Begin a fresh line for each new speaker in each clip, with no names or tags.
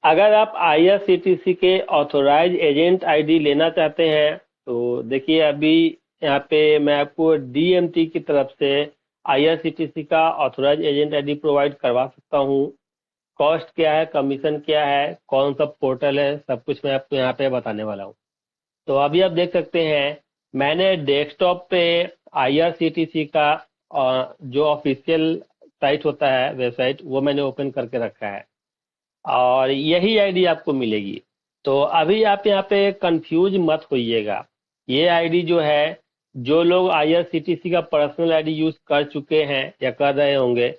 अगर आप आईआरसीटीसी के ऑथोराइज एजेंट आईडी लेना चाहते हैं तो देखिए अभी यहाँ पे मैं आपको डीएमटी की तरफ से आईआरसीटीसी का ऑथोराइज एजेंट आईडी प्रोवाइड करवा सकता हूँ। कॉस्ट क्या है, कमीशन क्या है, कौन सा पोर्टल है, सब कुछ मैं आपको यहाँ पे बताने वाला हूँ। तो अभी आप देख सकते हैं मैंने डेस्कटॉप पे आईआरसीटीसी का जो ऑफिशियल साइट होता है, वेबसाइट, वो मैंने ओपन करके रखा है और यही आईडी आपको मिलेगी। तो अभी आप यहाँ पे कंफ्यूज मत होइएगा। ये आईडी जो है, जो लोग आईआरसीटीसी का पर्सनल आईडी यूज कर चुके हैं या कर रहे होंगे,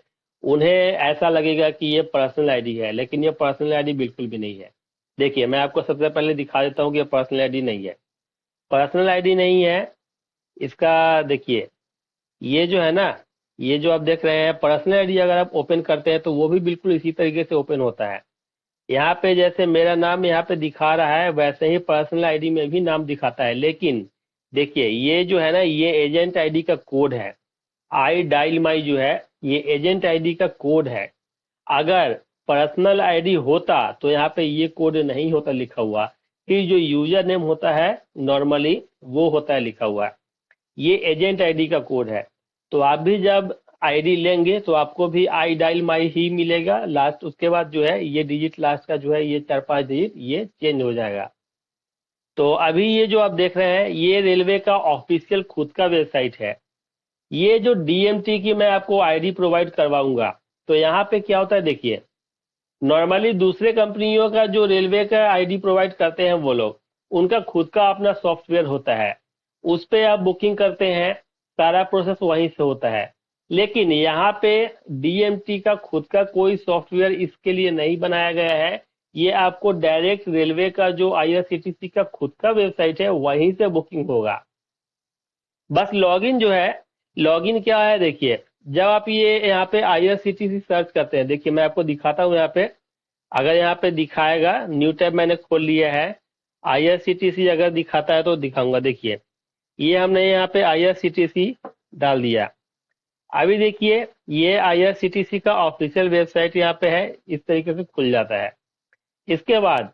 उन्हें ऐसा लगेगा कि ये पर्सनल आईडी है, लेकिन ये पर्सनल आईडी बिल्कुल भी नहीं है। देखिए मैं आपको सबसे पहले दिखा देता हूँ कि ये पर्सनल आईडी नहीं है। पर्सनल आईडी नहीं है इसका। देखिए ये जो है ना, ये जो आप देख रहे हैं पर्सनल आईडी, अगर आप ओपन करते हैं तो वो भी बिल्कुल इसी तरीके से ओपन होता है। यहाँ पे जैसे मेरा नाम यहाँ पे दिखा रहा है वैसे ही पर्सनल आईडी में भी नाम दिखाता है, लेकिन देखिए ये जो है ना, ये एजेंट आईडी का कोड है। आई डायल माई जो है, ये एजेंट आईडी का कोड है। अगर पर्सनल आईडी होता तो यहाँ पे ये कोड नहीं होता लिखा हुआ, फिर जो यूजर नेम होता है नॉर्मली वो होता है लिखा हुआ। ये एजेंट आईडी का कोड है। तो आप भी जब आईडी लेंगे तो आपको भी आई डायल माई ही मिलेगा लास्ट। उसके बाद जो है ये डिजिट लास्ट का जो है, ये 4-5 डिजिट ये चेंज हो जाएगा। तो अभी ये जो आप देख रहे हैं ये रेलवे का ऑफिशियल खुद का वेबसाइट है। ये जो डीएमटी की मैं आपको आईडी प्रोवाइड करवाऊंगा, तो यहाँ पे क्या होता है देखिए, नॉर्मली दूसरे कंपनियों का जो रेलवे का आईडी प्रोवाइड करते हैं वो लोग, उनका खुद का अपना सॉफ्टवेयर होता है, उस पे आप बुकिंग करते हैं, सारा प्रोसेस वहीं से होता है। लेकिन यहाँ पे डीएमटी का खुद का कोई सॉफ्टवेयर इसके लिए नहीं बनाया गया है। ये आपको डायरेक्ट रेलवे का जो आईआरसीटीसी का खुद का वेबसाइट है वहीं से बुकिंग होगा। बस लॉगिन जो है, लॉगिन क्या है देखिए, जब आप ये यहाँ पे आईआरसीटीसी सर्च करते हैं, देखिए मैं आपको दिखाता हूँ यहाँ पे। अगर यहाँ पे दिखाएगा, न्यू टैब मैंने खोल लिया है, आईआरसीटीसी अगर दिखाता है तो दिखाऊंगा। देखिए ये हमने यहाँ पे आईआरसीटीसी डाल दिया। अभी देखिए ये आईआरसीटीसी का ऑफिशियल वेबसाइट यहाँ पे है, इस तरीके से खुल जाता है। इसके बाद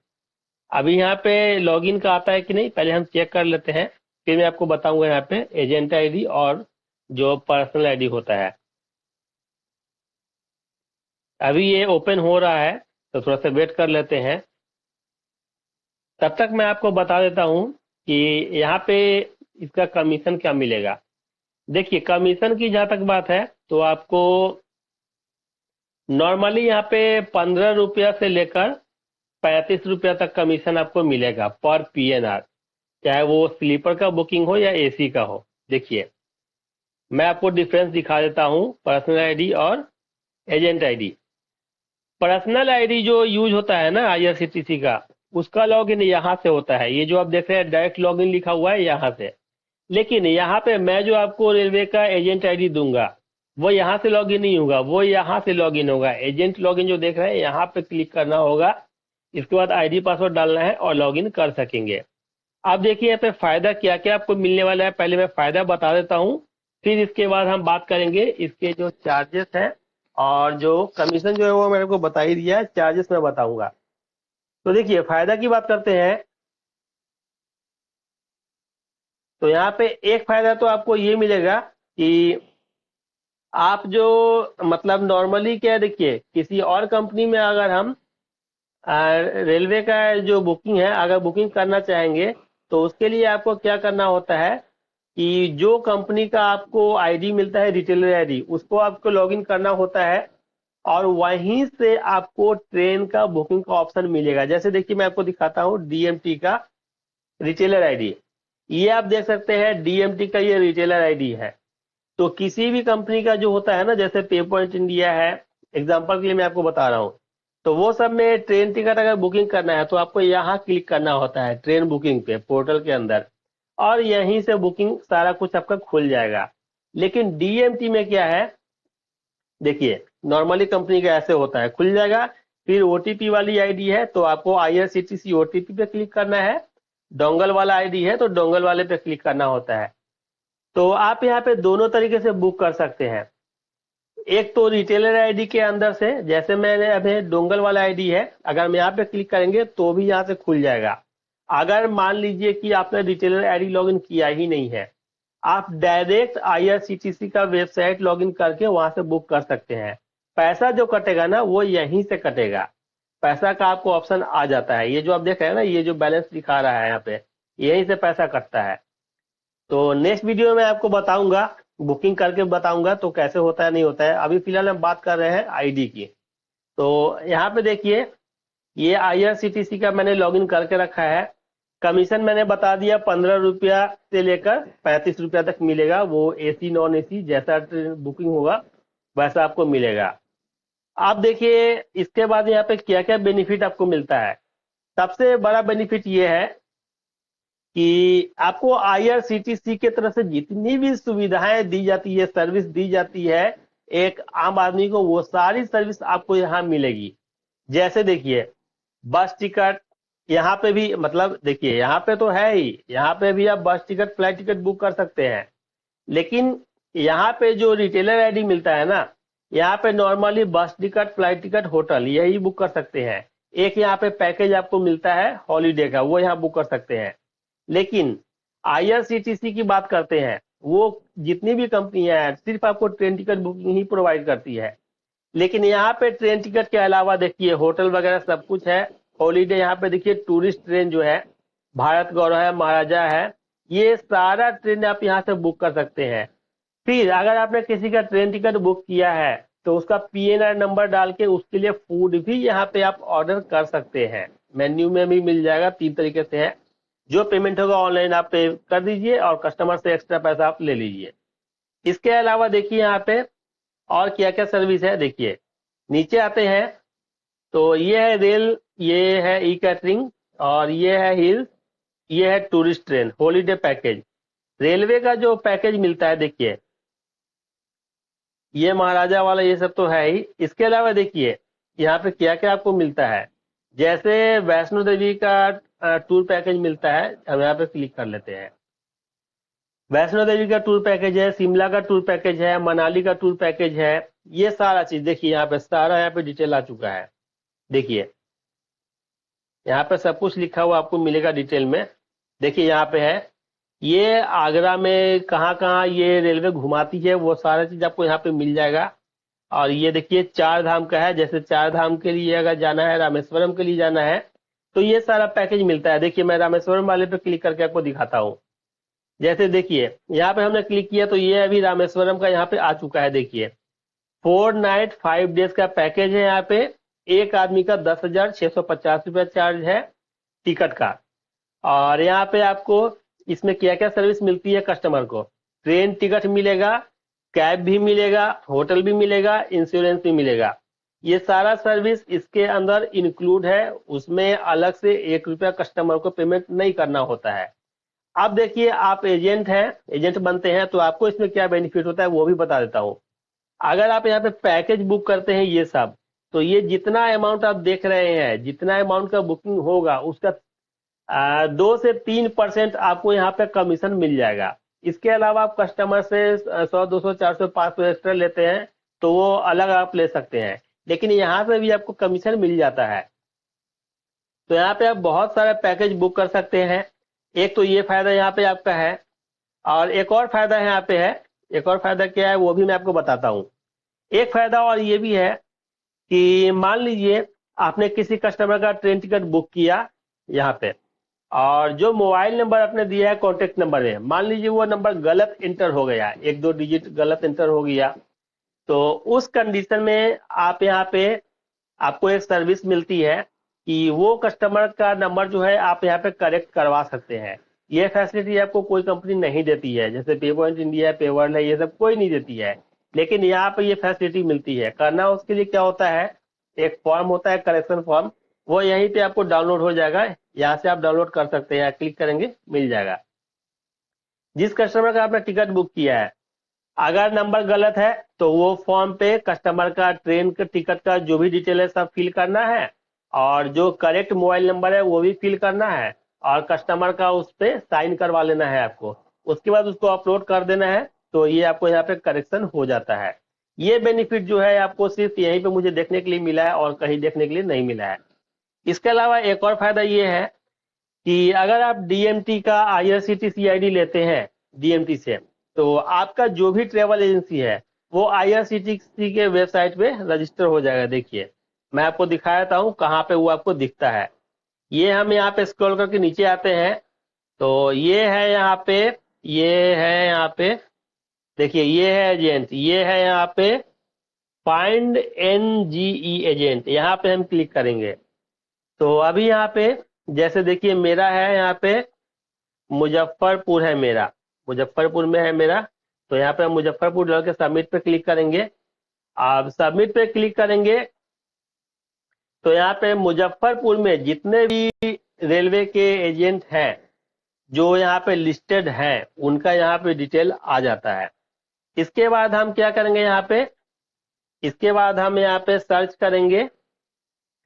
अभी यहाँ पे लॉगिन का आता है कि नहीं, पहले हम चेक कर लेते हैं, फिर मैं आपको बताऊंगा यहाँ पे एजेंट आईडी और जो पर्सनल आईडी होता है। अभी ये ओपन हो रहा है तो थोड़ा सा वेट कर लेते हैं। तब तक मैं आपको बता देता हूँ कि यहाँ पे इसका कमीशन क्या मिलेगा। देखिए कमीशन की जहाँ तक बात है तो आपको नॉर्मली यहाँ पे 15 रुपया से लेकर 35 रुपया तक कमीशन आपको मिलेगा पर पीएनआर, चाहे वो स्लीपर का बुकिंग हो या एसी का हो। देखिए मैं आपको डिफरेंस दिखा देता हूँ पर्सनल आईडी और एजेंट आईडी। पर्सनल आईडी जो यूज होता है ना आईआरसीटीसी का, उसका लॉगिन यहाँ से होता है। ये जो आप देख रहे हैं डायरेक्ट लॉगिन लिखा हुआ है यहाँ से। लेकिन यहाँ पे मैं जो आपको रेलवे का एजेंट आईडी दूंगा वो यहाँ से लॉगिन नहीं होगा, वो यहाँ से लॉगिन होगा। एजेंट लॉगिन जो देख रहे हैं यहाँ पे क्लिक करना होगा, इसके बाद आईडी पासवर्ड डालना है और लॉगिन कर सकेंगे। अब देखिए यहाँ पे फायदा क्या क्या आपको मिलने वाला है, पहले मैं फायदा बता देता हूँ, फिर इसके बाद हम बात करेंगे इसके जो चार्जेस हैं और जो कमीशन जो है वो मैंने को बता ही दिया है, चार्जेस मैं बताऊंगा। तो देखिए फायदा की बात करते हैं। तो यहाँ पे एक फायदा तो आपको ये मिलेगा कि आप जो मतलब नॉर्मली क्या है, देखिए किसी और कंपनी में अगर हम रेलवे का जो बुकिंग है अगर बुकिंग करना चाहेंगे तो उसके लिए आपको क्या करना होता है कि जो कंपनी का आपको आईडी मिलता है, रिटेलर आईडी, उसको आपको लॉगिन करना होता है और वहीं से आपको ट्रेन का बुकिंग का ऑप्शन मिलेगा। जैसे देखिए मैं आपको दिखाता हूँ डीएमटी का रिटेलर आईडी, ये आप देख सकते हैं डीएमटी का ये रिटेलर आईडी है। तो किसी भी कंपनी का जो होता है ना, जैसे पे पॉइंट इंडिया है, एग्जांपल के लिए मैं आपको बता रहा हूँ, तो वो सब में ट्रेन टिकट अगर बुकिंग करना है तो आपको यहाँ क्लिक करना होता है ट्रेन बुकिंग पे पोर्टल के अंदर, और यहीं से बुकिंग सारा कुछ आपका खुल जाएगा। लेकिन डीएमटी में क्या है देखिए, नॉर्मली कंपनी का ऐसे होता है, खुल जाएगा, फिर ओटीपी वाली आईडी है तो आपको आईआरसीटीसी ओटीपी पे क्लिक करना है, डोंगल वाला आईडी है तो डोंगल वाले पे क्लिक करना होता है। तो आप यहाँ पे दोनों तरीके से बुक कर सकते हैं। एक तो रिटेलर आईडी के अंदर से, जैसे मैंने अभी डोंगल वाला आईडी है, अगर हम यहाँ पे क्लिक करेंगे तो भी यहाँ से खुल जाएगा। अगर मान लीजिए कि आपने रिटेलर आईडी लॉगिन किया ही नहीं है, आप डायरेक्ट आईआरसीटीसी का वेबसाइट लॉगिन करके वहां से बुक कर सकते हैं। पैसा जो कटेगा ना वो यहीं से कटेगा, पैसा का आपको ऑप्शन आ जाता है। ये जो आप देख रहे हैं ना, ये जो बैलेंस दिखा रहा है यहाँ पे, यहीं से पैसा कटता है। तो नेक्स्ट वीडियो में आपको बताऊंगा, बुकिंग करके बताऊंगा तो कैसे होता है नहीं होता है। अभी फिलहाल हम बात कर रहे हैं आईडी की। तो यहाँ पे देखिए, ये आईआरसीटीसी का मैंने लॉगिन करके रखा है। कमीशन मैंने बता दिया 15 रुपया से लेकर 35 रुपया तक मिलेगा। वो एसी नॉन एसी जैसा ट्रेन बुकिंग होगा वैसा आपको मिलेगा। आप देखिए इसके बाद यहाँ पे क्या क्या बेनिफिट आपको मिलता है। सबसे बड़ा बेनिफिट ये है कि आपको आईआरसीटीसी के तरफ से जितनी भी सुविधाएं दी जाती है, सर्विस दी जाती है एक आम आदमी को, वो सारी सर्विस आपको यहाँ मिलेगी। जैसे देखिए बस टिकट, यहाँ पे भी मतलब देखिए यहाँ पे तो है ही, यहाँ पे भी आप बस टिकट फ्लाइट टिकट बुक कर सकते हैं। लेकिन यहाँ पे जो रिटेलर आईडी मिलता है ना, यहाँ पे नॉर्मली बस टिकट फ्लाइट टिकट होटल यही बुक कर सकते हैं। एक यहाँ पे पैकेज आपको मिलता है हॉलीडे का, वो यहाँ बुक कर सकते हैं। लेकिन आईआरसीटीसी की बात करते हैं, वो जितनी भी कंपनियां हैं सिर्फ आपको ट्रेन टिकट बुकिंग ही प्रोवाइड करती है। लेकिन यहाँ पे ट्रेन टिकट के अलावा देखिए होटल वगैरह सब कुछ है। हॉलीडे यहाँ पे देखिए टूरिस्ट ट्रेन जो है, भारत गौरव है, महाराजा है, ये सारा ट्रेन आप यहाँ से बुक कर सकते हैं। फिर अगर आपने किसी का ट्रेन टिकट बुक किया है तो उसका पीएनआर नंबर डाल के उसके लिए फूड भी यहाँ पे आप ऑर्डर कर सकते हैं। मेन्यू में भी मिल जाएगा, 3 तरीके से है। जो पेमेंट होगा ऑनलाइन आप पे कर दीजिए और कस्टमर से एक्स्ट्रा पैसा आप ले लीजिए। इसके अलावा देखिए यहाँ पे और क्या क्या सर्विस है। देखिए नीचे आते हैं तो ये है रेल, ये है ई कैटरिंग, और ये है हिल्स, ये है tourist train holiday package. Railway का जो पैकेज मिलता है देखिए, ये महाराजा वाला ये सब तो है ही। इसके अलावा देखिए यहाँ पे क्या क्या आपको मिलता है। जैसे वैष्णो देवी का टूर पैकेज मिलता है, हम यहाँ पे क्लिक कर लेते हैं। वैष्णो देवी का टूर पैकेज है, शिमला का टूर पैकेज है, मनाली का टूर पैकेज है। ये सारा चीज देखिए यहाँ पे सारा यहाँ पे डिटेल आ चुका है। देखिए यहाँ पे सब कुछ लिखा हुआ आपको मिलेगा डिटेल में। देखिए यहाँ पे है ये आगरा में कहाँ कहाँ ये रेलवे घुमाती है, वो सारा चीज आपको यहाँ पे मिल जाएगा। और ये देखिए 4 धाम का है, जैसे 4 धाम के लिए अगर जाना है, रामेश्वरम के लिए जाना है तो ये सारा पैकेज मिलता है। देखिए मैं रामेश्वरम वाले पे क्लिक करके आपको दिखाता हूँ। जैसे देखिए यहाँ पे हमने क्लिक किया तो ये अभी रामेश्वरम का यहाँ पे आ चुका है। देखिए 4 नाइट 5 डेज का पैकेज है। यहाँ पे एक आदमी का 10,650 रुपया चार्ज है टिकट का। और यहाँ पे आपको इसमें क्या क्या सर्विस मिलती है कस्टमर को, ट्रेन टिकट मिलेगा, कैब भी मिलेगा, होटल भी मिलेगा, इंश्योरेंस भी मिलेगा। ये सारा सर्विस इसके अंदर इंक्लूड है, उसमें अलग से 1 रुपया कस्टमर को पेमेंट नहीं करना होता है। अब देखिए आप एजेंट हैं, एजेंट बनते हैं तो आपको इसमें क्या बेनिफिट होता है वो भी बता देता हूँ। अगर आप यहाँ पे पैकेज बुक करते हैं ये सब, तो ये जितना अमाउंट आप देख रहे हैं, जितना अमाउंट का बुकिंग होगा उसका 2 से 3% आपको यहाँ पे कमीशन मिल जाएगा। इसके अलावा आप कस्टमर से 100, 200, 400, 500 एक्स्ट्रा लेते हैं तो वो अलग आप ले सकते हैं, लेकिन यहाँ पे भी आपको कमीशन मिल जाता है। तो यहाँ पे आप बहुत सारे पैकेज बुक कर सकते हैं। एक तो ये फायदा यहाँ पे आपका है, और एक और फायदा यहाँ पे है। एक और फायदा क्या है वो भी मैं आपको बताता हूँ। एक फायदा और ये भी है कि मान लीजिए आपने किसी कस्टमर का ट्रेन टिकट बुक किया यहाँ पे, और जो मोबाइल नंबर आपने दिया है कॉन्टेक्ट नंबर में, मान लीजिए वो नंबर गलत इंटर हो गया, 1-2 डिजिट गलत इंटर हो गया, तो उस कंडीशन में आप यहाँ पे आपको एक सर्विस मिलती है कि वो कस्टमर का नंबर जो है आप यहाँ पे करेक्ट करवा सकते हैं। ये फैसिलिटी आपको कोई कंपनी नहीं देती है, जैसे पे पॉइंट इंडिया, पे वर्ल्ड है, ये सब कोई नहीं देती है। लेकिन यहाँ पे ये फैसिलिटी मिलती है। करना उसके लिए क्या होता है, एक फॉर्म होता है करेक्शन फॉर्म, वो यहीं पे आपको डाउनलोड हो जाएगा, यहाँ से आप डाउनलोड कर सकते हैं, क्लिक करेंगे मिल जाएगा। जिस कस्टमर का आपने टिकट बुक किया है अगर नंबर गलत है तो वो फॉर्म पे कस्टमर का ट्रेन का टिकट का जो भी डिटेल है सब फिल करना है, और जो करेक्ट मोबाइल नंबर है वो भी फिल करना है, और कस्टमर का उस पे साइन करवा लेना है आपको। उसके बाद उसको अपलोड कर देना है, तो ये आपको यहाँ पे करेक्शन हो जाता है। ये बेनिफिट जो है आपको सिर्फ यहीं पे मुझे देखने के लिए मिला है और कहीं देखने के लिए नहीं मिला है। इसके अलावा एक और फायदा ये है कि अगर आप डीएमटी का आईआरसीटीसी आईडी लेते हैं डीएमटी से, तो आपका जो भी ट्रेवल एजेंसी है वो आईआरसीटीसी के वेबसाइट पे रजिस्टर हो जाएगा। देखिए मैं आपको दिखाता हूँ कहाँ पे वो आपको दिखता है। ये हम यहाँ पे स्क्रॉल करके नीचे आते हैं तो ये है यहाँ पे, ये है यहाँ पे, देखिए ये है एजेंट, ये है यहाँ पे फाइंड एनजीई एजेंट, यहाँ पे हम क्लिक करेंगे। तो अभी यहाँ पे जैसे देखिए मेरा है यहाँ पे मुजफ्फरपुर है मेरा, मुजफ्फरपुर में है मेरा, तो यहाँ पे हम मुजफ्फरपुर डाल के सबमिट पे क्लिक करेंगे। आप सबमिट पे क्लिक करेंगे तो यहाँ पे मुजफ्फरपुर में जितने भी रेलवे के एजेंट हैं जो यहाँ पे लिस्टेड हैं उनका यहाँ पे डिटेल आ जाता है। इसके बाद हम क्या करेंगे यहाँ पे, इसके बाद हम यहाँ पे सर्च करेंगे।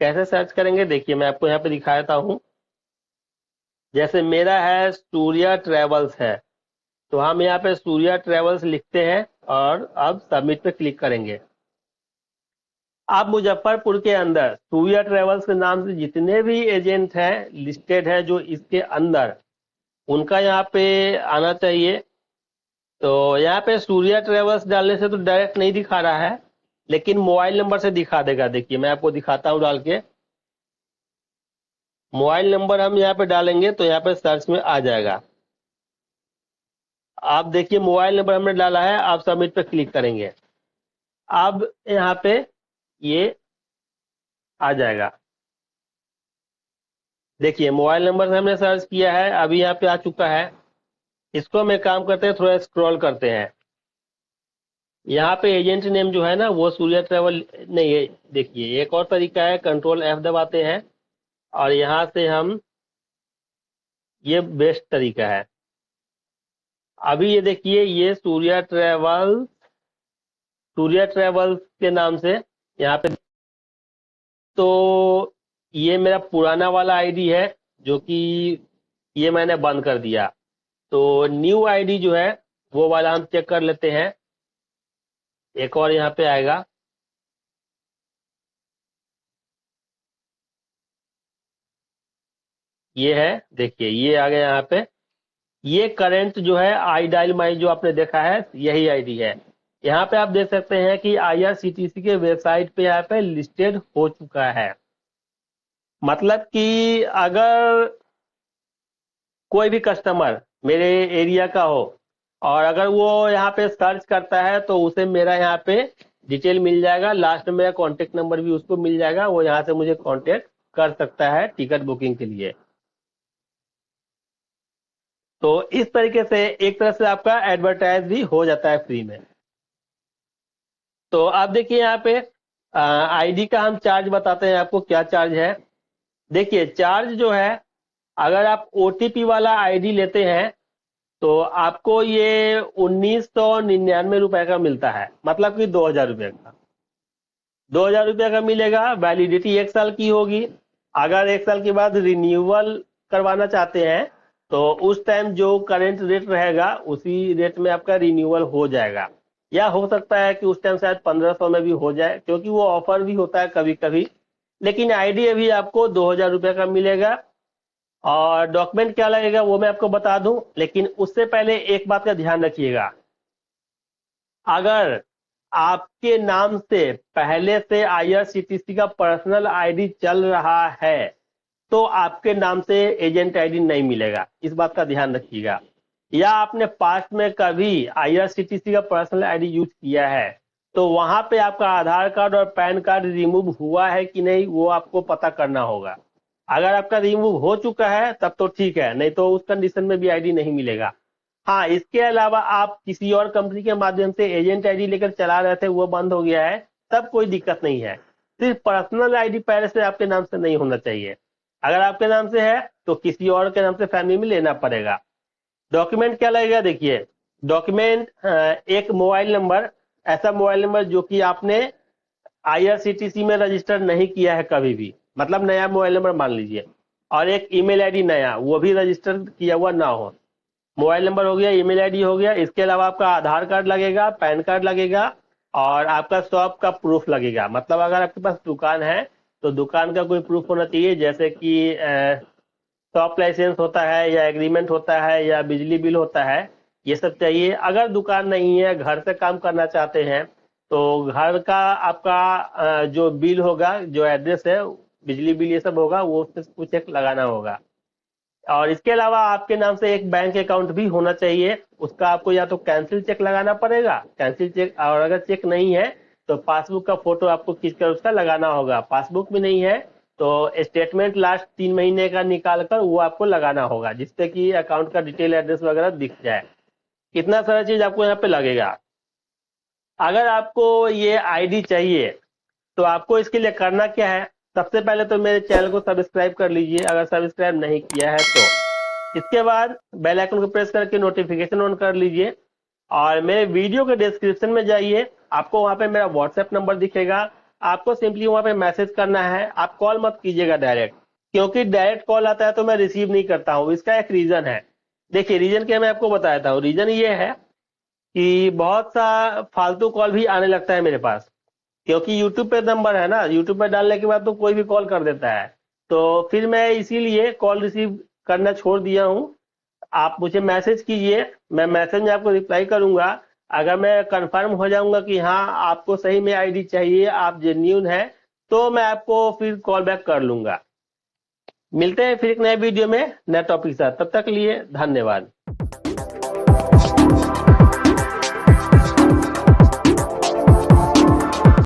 कैसे सर्च करेंगे देखिए मैं आपको यहाँ पे दिखाता हूँ। जैसे मेरा है सूर्या ट्रेवल्स है, तो हम यहाँ पे सूर्या ट्रेवल्स लिखते हैं और अब सबमिट पे क्लिक करेंगे। अब मुजफ्फरपुर के अंदर सूर्या ट्रेवल्स के नाम से जितने भी एजेंट हैं लिस्टेड है जो इसके अंदर, उनका यहाँ पे आना चाहिए। तो यहाँ पे सूर्या ट्रेवल्स डालने से तो डायरेक्ट नहीं दिखा रहा है, लेकिन मोबाइल नंबर से दिखा देगा। देखिए मैं आपको दिखाता हूँ डाल के, मोबाइल नंबर हम यहाँ पे डालेंगे तो यहाँ पे सर्च में आ जाएगा। आप देखिए मोबाइल नंबर हमने डाला है, आप सबमिट पे क्लिक करेंगे। अब यहाँ पे ये आ जाएगा। देखिए मोबाइल नंबर से हमने सर्च किया है, अभी यहाँ पे आ चुका है। इसको हम एक काम करते हैं, थोड़ा स्क्रॉल करते हैं। यहाँ पे एजेंट नेम जो है ना वो सूर्या ट्रेवल नहीं है। देखिए एक और तरीका है, कंट्रोल F दबाते हैं और यहाँ से हम, ये बेस्ट तरीका है। अभी ये देखिए ये सूर्या ट्रेवल्स के नाम से यहाँ पे, तो ये मेरा पुराना वाला आईडी है जो कि ये मैंने बंद कर दिया। तो न्यू आईडी जो है वो वाला हम चेक कर लेते हैं। एक और यहाँ पे आएगा, ये है, देखिए ये आ गया यहाँ पे। ये करंट जो है आई डायल माई जो आपने देखा है यही आईडी है। यहाँ पे आप देख सकते हैं कि आईआरसीटीसी के वेबसाइट पे यहाँ पे लिस्टेड हो चुका है। मतलब कि अगर कोई भी कस्टमर मेरे एरिया का हो और अगर वो यहाँ पे सर्च करता है तो उसे मेरा यहाँ पे डिटेल मिल जाएगा, लास्ट में मेरा कॉन्टेक्ट नंबर भी उसको मिल जाएगा, वो यहाँ से मुझे कॉन्टेक्ट कर सकता है टिकट बुकिंग के लिए। तो इस तरीके से एक तरह से आपका एडवर्टाइज भी हो जाता है फ्री में। तो आप देखिए यहाँ पे आईडी का हम चार्ज बताते हैं आपको क्या चार्ज है। देखिए चार्ज जो है, अगर आप ओटीपी वाला आईडी लेते हैं तो आपको ये 1999 रुपए का मिलता है, मतलब कि 2000 रुपए का, 2000 रुपये का मिलेगा। वैलिडिटी 1 साल की होगी। अगर 1 साल के बाद रिन्यूअल करवाना चाहते हैं तो उस टाइम जो करंट रेट रहेगा उसी रेट में आपका रिन्यूअल हो जाएगा, या हो सकता है कि उस टाइम शायद 1500 में भी हो जाए, क्योंकि वो ऑफर भी होता है कभी कभी। लेकिन आईडी अभी आपको 2000 रुपये का मिलेगा। और डॉक्यूमेंट क्या लगेगा वो मैं आपको बता दूं, लेकिन उससे पहले एक बात का ध्यान रखिएगा। अगर आपके नाम से पहले से आईआरसीटीसी का पर्सनल आईडी चल रहा है तो आपके नाम से एजेंट आईडी नहीं मिलेगा, इस बात का ध्यान रखिएगा। या आपने पास्ट में कभी आईआरसीटीसी का पर्सनल आईडी यूज किया है तो वहां पे आपका आधार कार्ड और पैन कार्ड रिमूव हुआ है कि नहीं वो आपको पता करना होगा। अगर आपका रिमूव हो चुका है तब तो ठीक है, नहीं तो उस कंडीशन में भी आईडी नहीं मिलेगा। हाँ, इसके अलावा आप किसी और कंपनी के माध्यम से एजेंट आईडी लेकर चला रहे थे, वो बंद हो गया है, तब कोई दिक्कत नहीं है। सिर्फ पर्सनल आईडी पहले से आपके नाम से नहीं होना चाहिए। अगर आपके नाम से है तो किसी और के नाम से फैमिली में लेना पड़ेगा। डॉक्यूमेंट क्या लगेगा, देखिए डॉक्यूमेंट एक मोबाइल नंबर, ऐसा मोबाइल नंबर जो कि आपने आईआरसीटीसी में रजिस्टर नहीं किया है कभी भी, मतलब नया मोबाइल नंबर मान लीजिए, और एक ईमेल आईडी नया, वो भी रजिस्टर किया हुआ ना हो। मोबाइल नंबर हो गया, ईमेल आईडी हो गया, इसके अलावा आपका आधार कार्ड लगेगा, पैन कार्ड लगेगा, और आपका शॉप का प्रूफ लगेगा। मतलब अगर आपके पास दुकान है तो दुकान का कोई प्रूफ होना चाहिए, जैसे कि शॉप लाइसेंस होता है या एग्रीमेंट होता है या बिजली बिल होता है, ये सब चाहिए। अगर दुकान नहीं है, घर से काम करना चाहते हैं, तो घर का आपका जो बिल होगा, जो एड्रेस है, बिजली बिल ये सब होगा, वो उससे कुछ एक लगाना होगा। और इसके अलावा आपके नाम से एक बैंक अकाउंट भी होना चाहिए। उसका आपको या तो कैंसिल चेक लगाना पड़ेगा, कैंसिल चेक, और अगर चेक नहीं है तो पासबुक का फोटो आपको खींचकर उसका लगाना होगा। पासबुक भी नहीं है तो स्टेटमेंट लास्ट 3 महीने का निकाल कर वो आपको लगाना होगा, जिससे कि अकाउंट का डिटेल एड्रेस वगैरह दिख जाए। इतना सारा चीज आपको यहाँ पे लगेगा। अगर आपको ये आईडी चाहिए तो आपको इसके लिए करना क्या है, सबसे पहले तो मेरे चैनल को सब्सक्राइब कर लीजिए अगर सब्सक्राइब नहीं किया है तो। इसके बाद बेल आइकन को प्रेस करके नोटिफिकेशन ऑन कर लीजिए, और मेरे वीडियो के डिस्क्रिप्शन में जाइए, आपको वहां पे मेरा व्हाट्सएप नंबर दिखेगा। आपको सिंपली वहां पे मैसेज करना है। आप कॉल मत कीजिएगा डायरेक्ट, क्योंकि डायरेक्ट कॉल आता है तो मैं रिसीव नहीं करता हूँ। इसका एक रीजन है। देखिए रीजन क्या, मैं आपको बताता हूँ। रीजन ये है कि बहुत सा फालतू कॉल भी आने लगता है मेरे पास, क्योंकि यूट्यूब पे नंबर है ना, यूट्यूब पे डालने के बाद तो कोई भी कॉल कर देता है। तो फिर मैं इसीलिए कॉल रिसीव करना छोड़ दिया हूँ। आप मुझे मैसेज कीजिए, मैं मैसेज में आपको रिप्लाई करूंगा। अगर मैं कंफर्म हो जाऊंगा कि हाँ आपको सही में आईडी चाहिए, आप जेन्युइन है, तो मैं आपको फिर कॉल बैक कर लूंगा। मिलते हैं फिर एक नए वीडियो में नए टॉपिक के साथ। तब तक के लिए धन्यवाद।